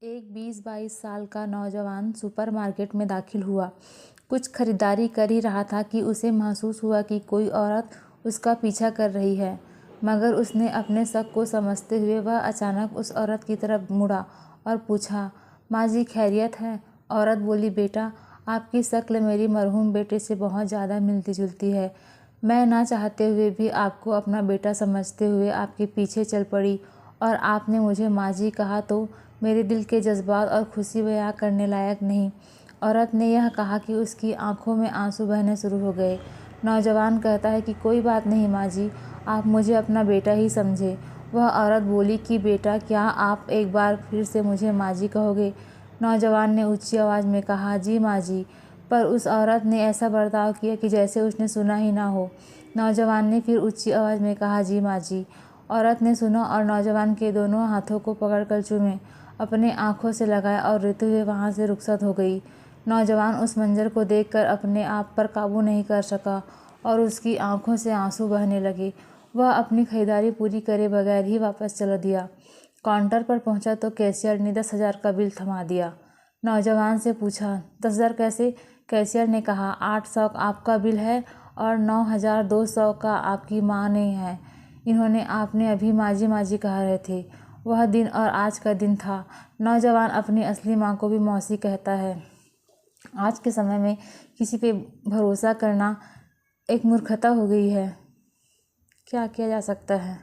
एक 20-22 साल का नौजवान सुपरमार्केट में दाखिल हुआ। कुछ खरीदारी कर ही रहा था कि उसे महसूस हुआ कि कोई औरत उसका पीछा कर रही है, मगर उसने अपने शक को समझते हुए वह अचानक उस औरत की तरफ मुड़ा और पूछा, माँ जी खैरियत है? औरत बोली, बेटा, आपकी शक्ल मेरी मरहूम बेटे से बहुत ज़्यादा मिलती जुलती है। मैं ना चाहते हुए भी आपको अपना बेटा समझते हुए आपके पीछे चल पड़ी और आपने मुझे माँ जी कहा तो मेरे दिल के जज्बात और खुशी बयां करने लायक नहीं। औरत ने यह कहा कि उसकी आंखों में आंसू बहने शुरू हो गए। नौजवान कहता है कि कोई बात नहीं माँ जी, आप मुझे अपना बेटा ही समझे। वह औरत बोली कि बेटा, क्या आप एक बार फिर से मुझे माँ जी कहोगे? नौजवान ने ऊंची आवाज़ में कहा, जी माँ जी। पर उस औरत ने ऐसा बर्ताव किया कि जैसे उसने सुना ही ना हो। नौजवान ने फिर ऊंची आवाज़ में कहा, जी माँ जी। औरत ने सुना और नौजवान के दोनों हाथों को पकड़कर चूमे, अपने आंखों से लगाया और रोते हुए वहाँ से रुखसत हो गई। नौजवान उस मंजर को देखकर अपने आप पर काबू नहीं कर सका और उसकी आंखों से आंसू बहने लगे। वह अपनी खरीदारी पूरी करे बगैर ही वापस चला दिया। काउंटर पर पहुंचा तो कैशियर ने 10,000 का बिल थमा दिया। नौजवान से पूछा, 10,000 कैसे? कैशियर ने कहा, 800 आपका बिल है और 9,200 का आपकी माँ ने है। इन्होंने आपने अभी माँ जी कह रहे थे। वह दिन और आज का दिन था। नौजवान अपनी असली माँ को भी मौसी कहता है। आज के समय में किसी पे भरोसा करना एक मूर्खता हो गई है। क्या किया जा सकता है?